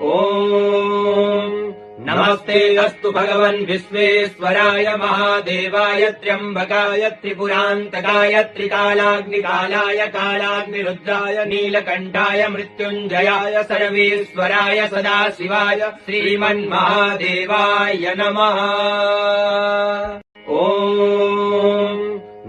ॐ नमस्ते अस्तु भगवन् विश्वेश्वराय महादेवाय त्र्यम्बकाय त्रिपुरान्तकाय त्रिकालाग्निकालाय कालाग्निरुद्राय नीलकण्ठाय मृत्युञ्जयाय सर्वेश्वराय सदाशिवाय श्रीमन्महादेवाय नमः। ॐ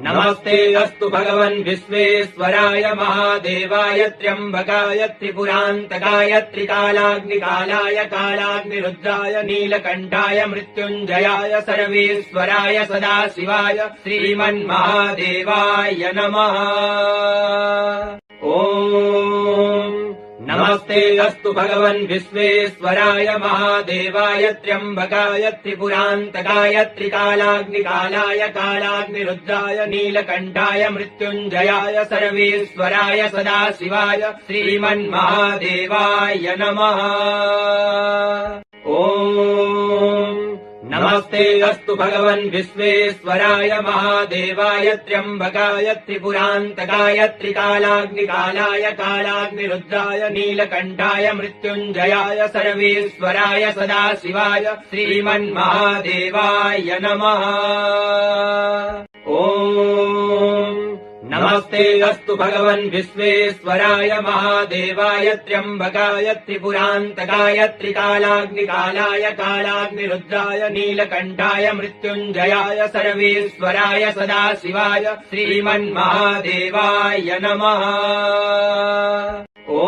नमस्ते अस्तु भगवन् विश्वेश्वराय महादेवाय त्र्यम्बकाय त्रिपुरान्तकाय त्रिकालाग्निकालाय कालाग्निरुद्राय नीलकण्ठाय मृत्युञ्जयाय सर्वेश्वराय सदाशिवाय श्रीमन्महादेवाय नमः। ॐ नमस्ते अस्तु भगवन् विश्वेश्वराय महादेवाय त्र्यम्बकाय त्रिपुरान्तकाय त्रिकालाग्निकालाय कालाग्निरुद्राय नीलकण्ठाय मृत्युञ्जयाय सर्वेश्वराय सदाशिवाय श्रीमन्महादेवाय नमः। ॐ नमस्ते अस्तु भगवन् विश्वेश्वराय महादेवाय त्र्यम्बकाय त्रिपुरान्तकाय त्रिकालाग्निकालाय कालाग्निरुद्राय नीलकण्ठाय मृत्युञ्जयाय सर्वेश्वराय सदाशिवाय श्रीमन्महादेवाय नमः। ॐ नमस्ते अस्तु भगवन् विश्वेश्वराय महादेवाय त्र्यम्बकाय त्रिपुरान्तकाय त्रिकालाग्निकालाय कालाग्निरुद्राय नीलकण्ठाय मृत्युञ्जयाय सर्वेश्वराय सदाशिवाय श्रीमन्महादेवाय नमः। ॐ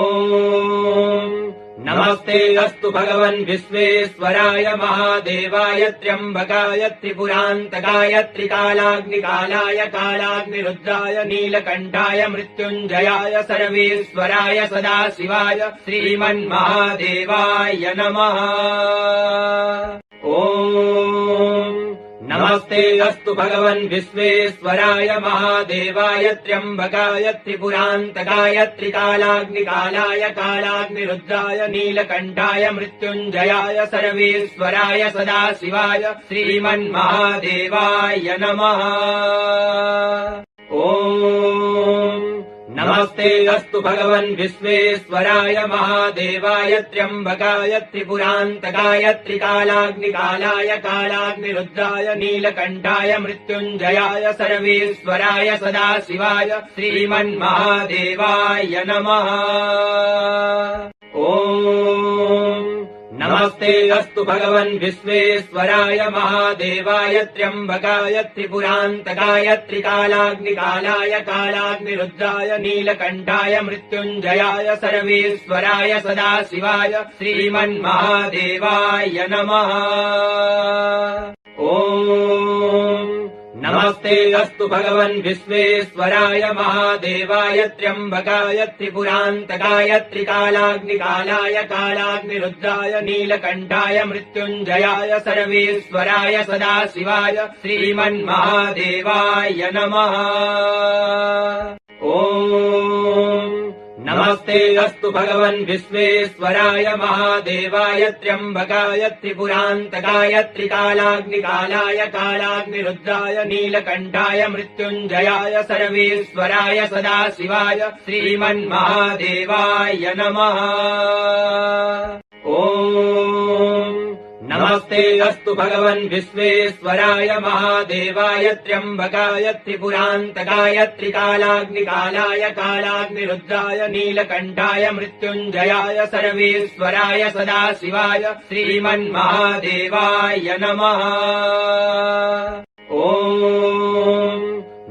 नमस्ते अस्तु भगवन् विश्वेश्वराय महादेवाय त्र्यम्बकाय त्रिपुरान्तकाय त्रिकालाग्निकालाय कालाग्निरुद्राय नीलकण्ठाय मृत्युञ्जयाय सर्वेश्वराय सदाशिवाय श्रीमन्महादेवाय नमः। ॐ नमस्ते अस्तु भगवन् विश्वेश्वराय महादेवाय त्र्यम्बकाय त्रिपुरान्तकाय त्रिकालाग्निकालाय कालाग्निरुद्राय नीलकण्ठाय मृत्युञ्जयाय सर्वेश्वराय सदाशिवाय श्रीमन्महादेवाय नमः। ॐ नमस्ते अस्तु भगवन् विश्वेश्वराय महादेवाय त्र्यम्बकाय त्रिपुरान्तकाय त्रिकालाग्निकालाय कालाग्निरुद्राय नीलकण्ठाय मृत्युञ्जयाय सर्वेश्वराय सदाशिवाय श्रीमन्महादेवाय नमः। ॐ नमस्ते अस्तु भगवन् विश्वेश्वराय महादेवाय त्र्यम्बकाय त्रिपुरान्तकाय त्रिकालाग्निकालाय कालाग्निरुद्राय नीलकण्ठाय मृत्युञ्जयाय सर्वेश्वराय सदाशिवाय श्रीमन्महादेवाय नमः। ॐ नमस्ते अस्तु भगवन् विश्वेश्वराय महादेवाय त्र्यम्बकाय त्रिपुरान्तकाय त्रिकालाग्निकालाय कालाग्निरुद्राय नीलकण्ठाय मृत्युञ्जयाय सर्वेश्वराय सदाशिवाय श्रीमन्महादेवाय नमः। ॐ नमस्ते अस्तु भगवन् विश्वेश्वराय महादेवाय त्र्यम्बकाय त्रिपुरान्तकाय त्रिकालाग्निकालाय कालाग्निरुद्राय नीलकण्ठाय मृत्युञ्जयाय सर्वेश्वराय सदाशिवाय श्रीमन्महादेवाय नमः। ॐ नमस्ते अस्तु भगवन् विश्वेश्वराय महादेवाय त्र्यम्बकाय त्रिपुरान्तकाय त्रिकालाग्निकालाय कालाग्निरुद्राय नीलकण्ठाय मृत्युञ्जयाय सर्वेश्वराय सदाशिवाय श्रीमन्महादेवाय नमः। ॐ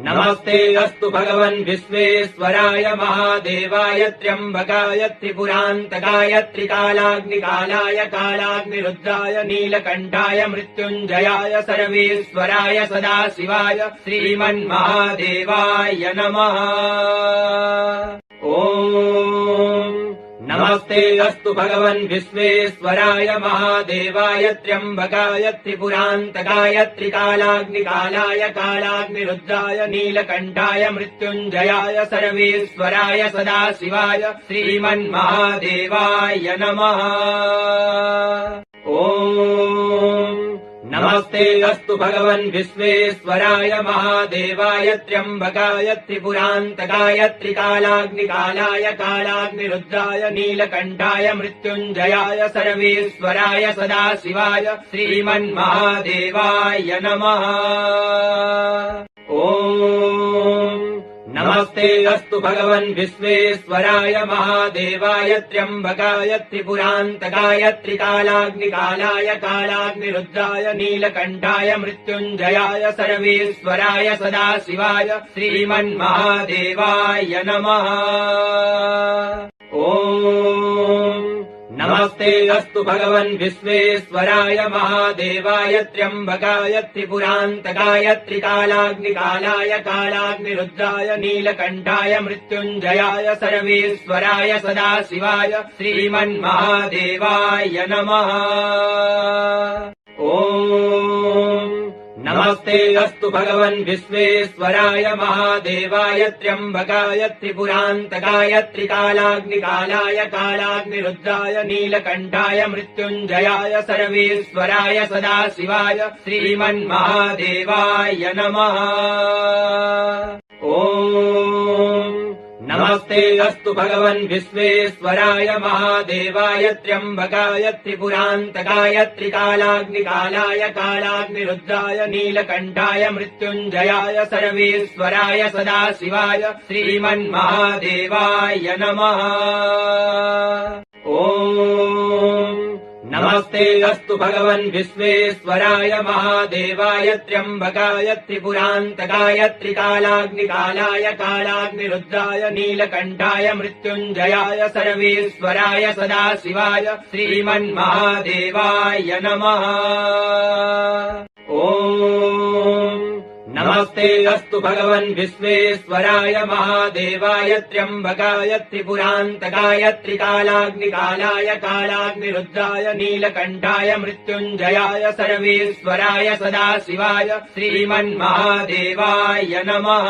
नमस्ते अस्तु भगवन् विश्वेश्वराय महादेवाय त्र्यम्बकाय त्रिपुरान्तकाय त्रिकालाग्निकालाय कालाग्निरुद्राय नीलकण्ठाय मृत्युञ्जयाय सर्वेश्वराय सदाशिवाय श्रीमन्महादेवाय नमः। ॐ नमस्ते अस्तु भगवन् विश्वेश्वराय महादेवाय त्र्यम्बकाय त्रिपुरान्तकाय त्रिकालाग्निकालाय कालाग्निरुद्राय नीलकण्ठाय मृत्युञ्जयाय सर्वेश्वराय सदाशिवाय श्रीमन्महादेवाय नमः। ॐ नमस्ते अस्तु भगवन् विश्वेश्वराय महादेवाय त्र्यम्बकाय त्रिपुरान्तकाय त्रिकालाग्निकालाय कालाग्निरुद्राय नीलकण्ठाय मृत्युञ्जयाय सर्वेश्वराय सदाशिवाय श्रीमन्महादेवाय नमः। ॐ नमस्ते अस्तु भगवन् विश्वेश्वराय महादेवाय त्र्यम्बकाय त्रिपुरान्तकाय त्रिकालाग्निकालाय कालाग्निरुद्राय नीलकण्ठाय मृत्युञ्जयाय सर्वेश्वराय सदाशिवाय श्रीमन्महादेवाय नमः। ॐ नमस्ते अस्तु भगवन् विश्वेश्वराय महादेवाय त्र्यम्बकाय त्रिपुरान्तकाय त्रिकालाग्निकालाय कालाग्निरुद्राय नीलकण्ठाय मृत्युञ्जयाय सर्वेश्वराय सदाशिवाय श्रीमन्महादेवाय नमः। ॐ नमस्ते अस्तु भगवन् विश्वेश्वराय महादेवाय त्र्यम्बकाय त्रिपुरान्तकाय त्रिकालाग्निकालाय कालाग्निरुद्राय नीलकण्ठाय मृत्युञ्जयाय सर्वेश्वराय सदाशिवाय श्रीमन्महादेवाय नमः। ॐ नमस्ते अस्तु भगवन् विश्वेश्वराय महादेवाय त्र्यम्बकाय त्रिपुरान्तकाय त्रिकालाग्निकालाय कालाग्निरुद्राय नीलकण्ठाय मृत्युञ्जयाय सर्वेश्वराय सदाशिवाय श्रीमन्महादेवाय नमः। ॐ नमस्ते अस्तु भगवन् विश्वेश्वराय महादेवाय त्र्यम्बकाय त्रिपुरान्तकाय त्रिकालाग्निकालाय कालाग्निरुद्राय नीलकण्ठाय मृत्युञ्जयाय सर्वेश्वराय सदाशिवाय श्रीमन्महादेवाय नमः। ॐ नमस्ते अस्तु भगवन् विश्वेश्वराय महादेवाय त्र्यम्बकाय त्रिपुरान्तकाय त्रिकालाग्निकालाय कालाग्निरुद्राय नीलकण्ठाय मृत्युञ्जयाय सर्वेश्वराय सदाशिवाय श्रीमन्महादेवाय नमः।